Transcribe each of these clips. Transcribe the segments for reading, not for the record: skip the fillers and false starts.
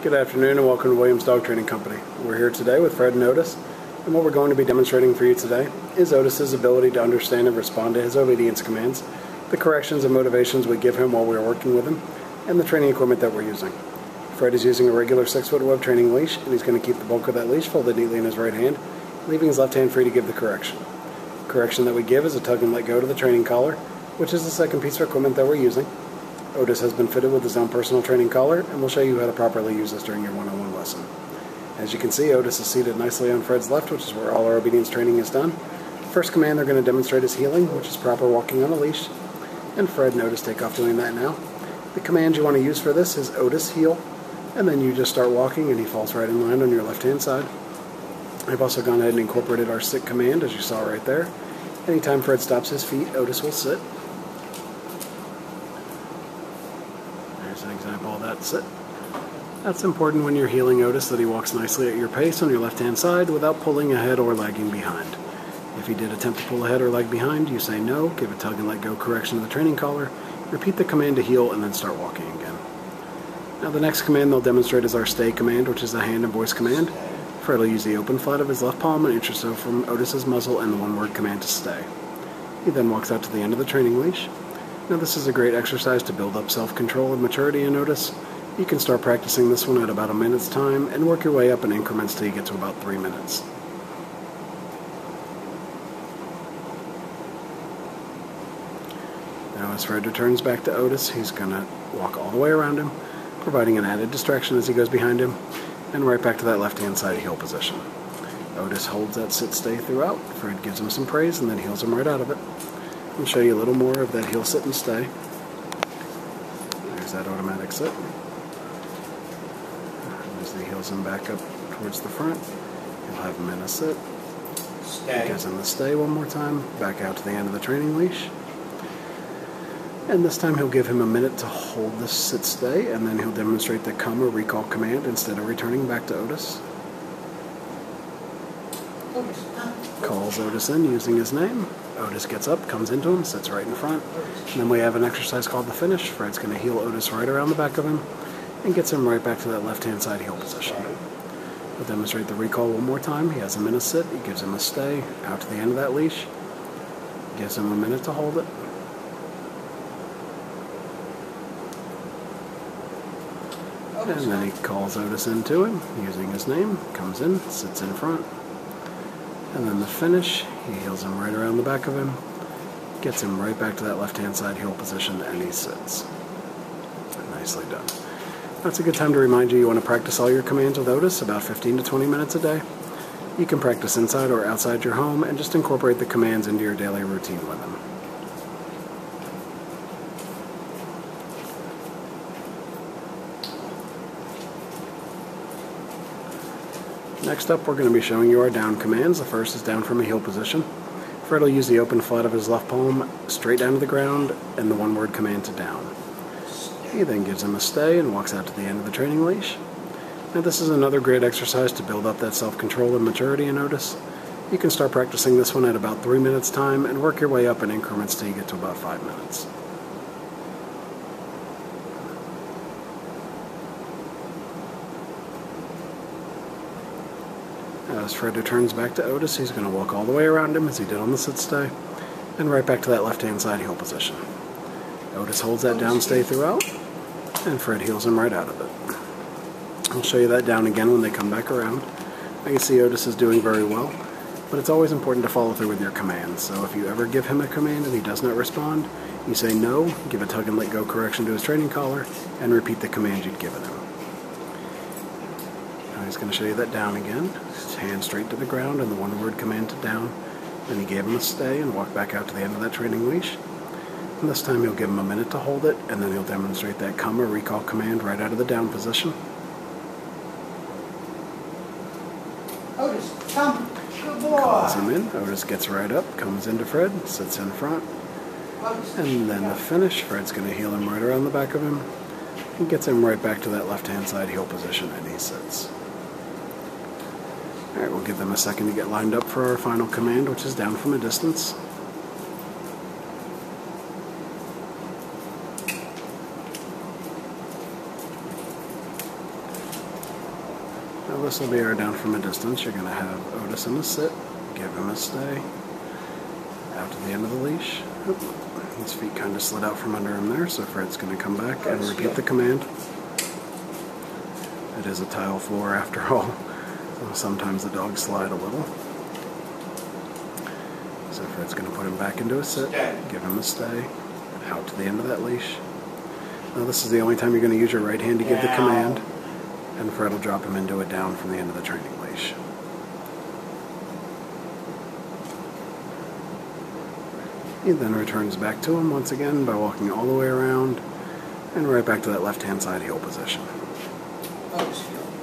Good afternoon and welcome to Williams Dog Training Company. We're here today with Fred and Otis, and what we're going to be demonstrating for you today is Otis's ability to understand and respond to his obedience commands, the corrections and motivations we give him while we're working with him, and the training equipment that we're using. Fred is using a regular 6-foot web training leash, and he's going to keep the bulk of that leash folded neatly in his right hand, leaving his left hand free to give the correction. The correction that we give is a tug and let go to the training collar, which is the second piece of equipment that we're using. Otis has been fitted with his own personal training collar, and we'll show you how to properly use this during your one-on-one lesson. As you can see, Otis is seated nicely on Fred's left, which is where all our obedience training is done. First command they're going to demonstrate is heeling, which is proper walking on a leash, and Fred and Otis take off doing that now. The command you want to use for this is Otis heel, and then you just start walking and he falls right in line on your left-hand side. I've also gone ahead and incorporated our sit command, as you saw right there. Anytime Fred stops his feet, Otis will sit. There's an example of that sit. That's important when you're heeling Otis, that he walks nicely at your pace on your left-hand side without pulling ahead or lagging behind. If he did attempt to pull ahead or lag behind, you say no, give a tug and let go correction to the training collar, repeat the command to heel, and then start walking again. Now the next command they'll demonstrate is our stay command, which is a hand and voice command. Fred will use the open flat of his left palm an inch or so from Otis's muzzle and the one-word command to stay. He then walks out to the end of the training leash. Now this is a great exercise to build up self-control and maturity in Otis. You can start practicing this one at about a minute's time and work your way up in increments till you get to about 3 minutes. Now as Fred returns back to Otis, he's going to walk all the way around him, providing an added distraction as he goes behind him, and right back to that left-hand side heel position. Otis holds that sit-stay throughout. Fred gives him some praise and then heels him right out of it. I'll show you a little more of that heel sit and stay. There's that automatic sit. As he heels him back up towards the front, he'll have him in a sit. Stay. He gives him the stay one more time, back out to the end of the training leash. And this time he'll give him a minute to hold this sit stay, and then he'll demonstrate the come or recall command instead of returning back to Otis. Calls Otis in using his name. Otis gets up, comes into him, sits right in front. And then we have an exercise called the finish. Fred's going to heel Otis right around the back of him and gets him right back to that left-hand side heel position. We'll demonstrate the recall one more time. He has him in a sit. He gives him a stay out to the end of that leash. Gives him a minute to hold it. And then he calls Otis into him using his name, comes in, sits in front. And then the finish, he heels him right around the back of him, gets him right back to that left-hand side heel position, and he sits. Nicely done. That's a good time to remind you want to practice all your commands with Otis, about 15 to 20 minutes a day. You can practice inside or outside your home and just incorporate the commands into your daily routine with him. Next up, we're going to be showing you our down commands. The first is down from a heel position. Fred will use the open flat of his left palm straight down to the ground and the one-word command to down. He then gives him a stay and walks out to the end of the training leash. Now this is another great exercise to build up that self-control and maturity in Otis. You can start practicing this one at about 3 minutes time and work your way up in increments till you get to about 5 minutes. As Fred returns back to Otis, he's going to walk all the way around him as he did on the sit stay, and right back to that left-hand side heel position. Otis holds that down stay throughout, and Fred heels him right out of it. I'll show you that down again when they come back around. I can see Otis is doing very well, but it's always important to follow through with your commands. So if you ever give him a command and he does not respond, you say no, give a tug and let go correction to his training collar, and repeat the command you'd given him. He's going to show you that down again. His hand straight to the ground and the one-word command to down. Then he gave him a stay and walked back out to the end of that training leash. And this time he'll give him a minute to hold it, and then he'll demonstrate that come or recall command right out of the down position. Otis, come. Good boy. Calls him in. Otis gets right up, comes into Fred, sits in front. And then the finish, Fred's going to heel him right around the back of him and gets him right back to that left-hand side heel position, and he sits. Alright, we'll give them a second to get lined up for our final command, which is down from a distance. Now this will be our down from a distance. You're going to have Otis in a sit, give him a stay, out to the end of the leash. Oop. His feet kind of slid out from under him there, so Fred's going to come back and repeat the command. It is a tile floor after all, so sometimes the dogs slide a little. So Fred's going to put him back into a sit, give him a stay, out to the end of that leash. Now this is the only time you're going to use your right hand to give the command, and Fred will drop him into a down from the end of the training leash. He then returns back to him once again by walking all the way around and right back to that left-hand side heel position.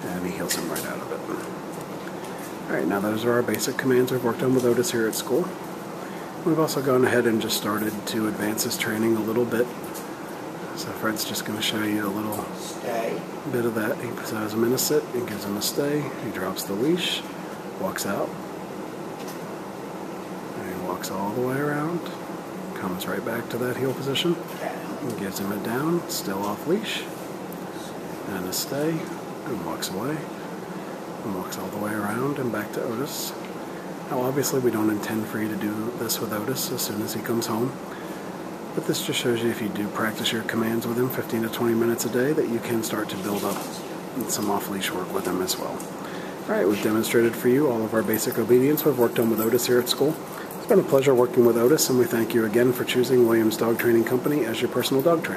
And he heels him right out of it. Alright, now those are our basic commands we've worked on with Otis here at school. We've also gone ahead and just started to advance his training a little bit. So Fred's just going to show you a little bit of that. He puts him in a sit and gives him a stay. He drops the leash, walks out, and he walks all the way around, comes right back to that heel position, and gives him a down, still off leash, and a stay, and walks away, and walks all the way around and back to Otis. Now obviously we don't intend for you to do this with Otis as soon as he comes home, but this just shows you if you do practice your commands with him 15 to 20 minutes a day that you can start to build up some off-leash work with him as well. Alright, we've demonstrated for you all of our basic obedience we've worked on with Otis here at school. It's been a pleasure working with Otis, and we thank you again for choosing Williams Dog Training Company as your personal dog trainer.